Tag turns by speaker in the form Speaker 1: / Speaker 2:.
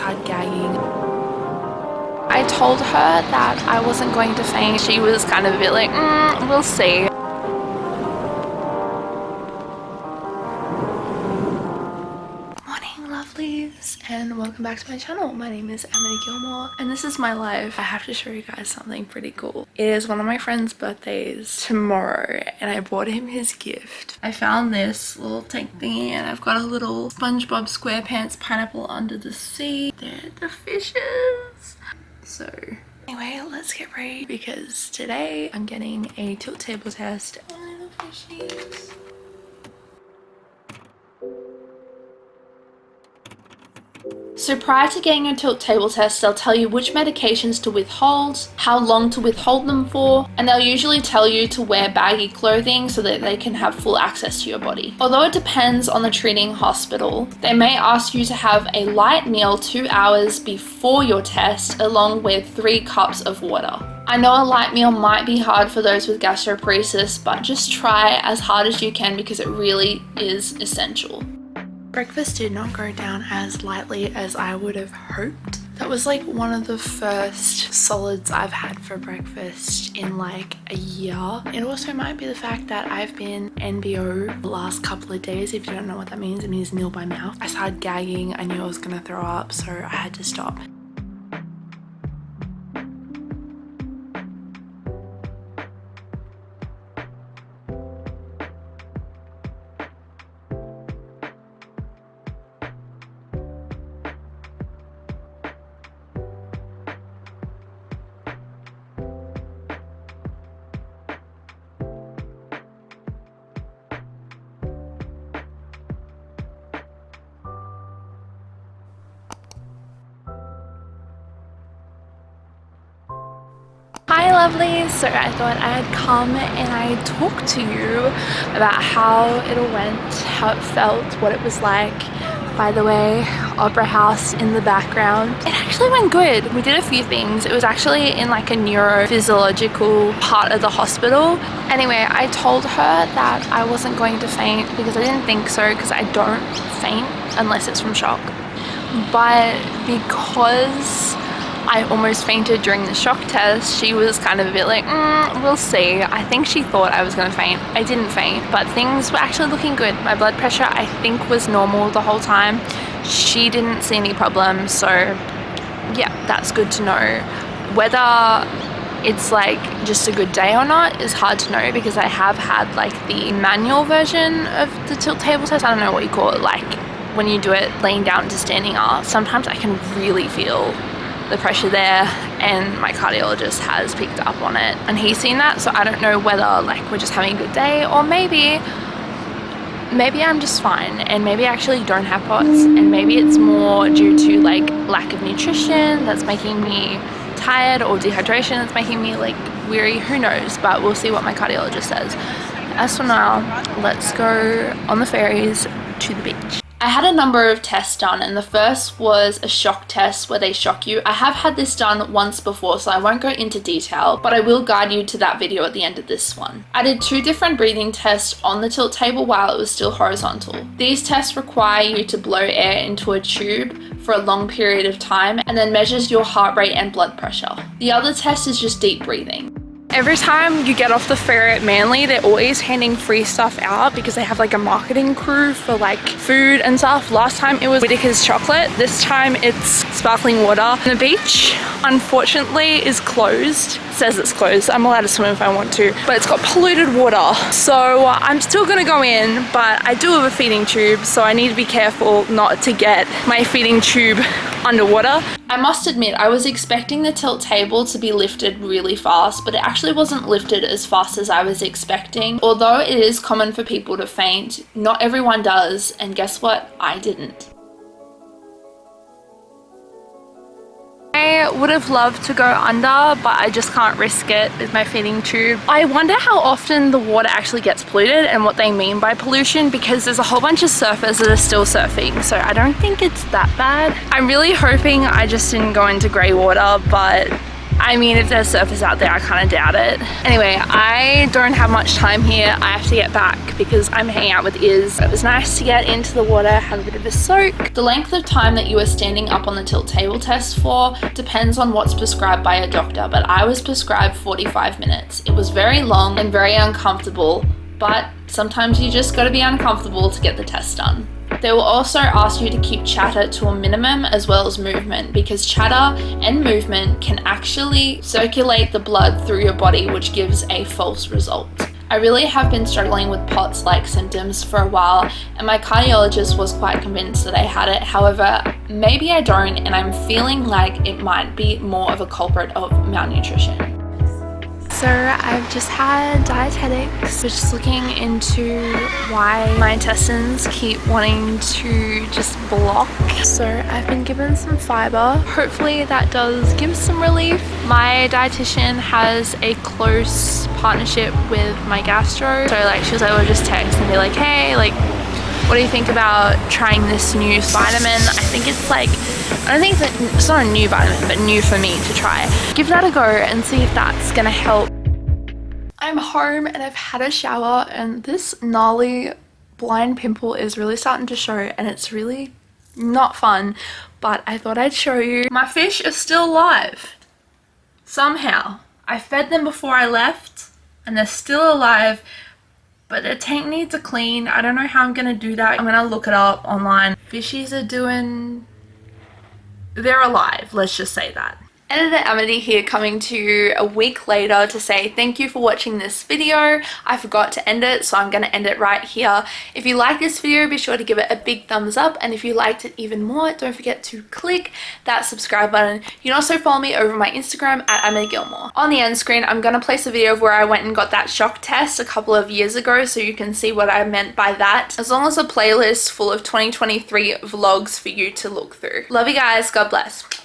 Speaker 1: started gagging. I told her that I wasn't going to faint. She was kind of a bit like, we'll see. Lovelies, and welcome back to my channel. My name is Amity Gilmour and this is my life. I have to show you guys something pretty cool. It is one of my friend's birthdays tomorrow and I bought him his gift. I found this little tank thingy and I've got a little SpongeBob SquarePants pineapple under the sea. They're the fishes. So anyway, let's get ready because today I'm getting a tilt table test. Oh, little fishies. So prior to getting a tilt table test, they'll tell you which medications to withhold, how long to withhold them for, and they'll usually tell you to wear baggy clothing so that they can have full access to your body. Although it depends on the treating hospital, they may ask you to have a light meal 2 hours before your test along with 3 cups of water. I know a light meal might be hard for those with gastroparesis, but just try as hard as you can because it really is essential. Breakfast did not go down as lightly as I would have hoped. That was like one of the first solids I've had for breakfast in like a year. It also might be the fact that I've been NBO the last couple of days. If you don't know what that means, it means nil by mouth. I started gagging, I knew I was gonna throw up, so I had to stop. Hi lovelies, so I thought I'd come and I'd talk to you about how it all went, how it felt, what it was like. By the way, Opera House in the background. It actually went good. We did a few things. It was actually in like a neurophysiological part of the hospital. Anyway, I told her that I wasn't going to faint because I didn't think so because I don't faint unless it's from shock. But because I almost fainted during the shock test, she was kind of a bit like, we'll see. I think she thought I was gonna faint. I didn't faint, but things were actually looking good. My blood pressure, I think, was normal the whole time. She didn't see any problems, so yeah, that's good to know. Whether it's like just a good day or not is hard to know because I have had like the manual version of the tilt table test. I don't know what you call it, like when you do it laying down to standing up. Sometimes I can really feel the pressure there and my cardiologist has picked up on it and he's seen that, so I don't know whether like we're just having a good day or maybe I'm just fine and maybe I actually don't have POTS and maybe it's more due to like lack of nutrition that's making me tired or dehydration that's making me like weary, who knows, but we'll see what my cardiologist says. As for now, let's go on the ferries to the beach. I had a number of tests done and the first was a shock test where they shock you. I have had this done once before so I won't go into detail, but I will guide you to that video at the end of this one. I did 2 different breathing tests on the tilt table while it was still horizontal. These tests require you to blow air into a tube for a long period of time and then measures your heart rate and blood pressure. The other test is just deep breathing. Every time you get off the ferry at Manly, they're always handing free stuff out because they have like a marketing crew for like food and stuff. Last time it was Whittaker's chocolate. This time it's sparkling water. The beach, unfortunately, is closed. It says it's closed. I'm allowed to swim if I want to, but it's got polluted water. So I'm still gonna go in, but I do have a feeding tube, so I need to be careful not to get my feeding tube underwater. I must admit, I was expecting the tilt table to be lifted really fast, but it actually wasn't lifted as fast as I was expecting. Although it is common for people to faint, not everyone does, and guess what? I didn't. I would have loved to go under, but I just can't risk it with my feeding tube. I wonder how often the water actually gets polluted and what they mean by pollution, because there's a whole bunch of surfers that are still surfing, so I don't think it's that bad. I'm really hoping I just didn't go into grey water, but I mean, if there's surfers out there, I kind of doubt it. Anyway, I don't have much time here. I have to get back because I'm hanging out with Iz. It was nice to get into the water, have a bit of a soak. The length of time that you are standing up on the tilt table test for depends on what's prescribed by a doctor, but I was prescribed 45 minutes. It was very long and very uncomfortable, but sometimes you just gotta be uncomfortable to get the test done. They will also ask you to keep chatter to a minimum as well as movement, because chatter and movement can actually circulate the blood through your body, which gives a false result. I really have been struggling with POTS-like symptoms for a while, and my cardiologist was quite convinced that I had it. However, maybe I don't, and I'm feeling like it might be more of a culprit of malnutrition. So I've just had dietetics, just looking into why my intestines keep wanting to just block. So I've been given some fiber. Hopefully that does give some relief. My dietitian has a close partnership with my gastro. So like she was able to just text and be like, hey, like, what do you think about trying this new vitamin? I think it's like, I don't think it's not a new vitamin, but new for me to try. Give that a go and see if that's gonna help. I'm home and I've had a shower, and this gnarly blind pimple is really starting to show, and it's really not fun, but I thought I'd show you. My fish are still alive. Somehow. I fed them before I left and they're still alive, but their tank needs a clean. I don't know how I'm gonna do that. I'm gonna look it up online. Fishies are they're alive, let's just say that. Editor Amity here, coming to you a week later to say thank you for watching this video. I forgot to end it, so I'm going to end it right here. If you like this video, be sure to give it a big thumbs up, and if you liked it even more, don't forget to click that subscribe button. You can also follow me over my Instagram at Amity Gilmour. On the end screen, I'm going to place a video of where I went and got that shock test a couple of years ago, so you can see what I meant by that, as well as a playlist full of 2023 vlogs for you to look through. Love you guys, God bless.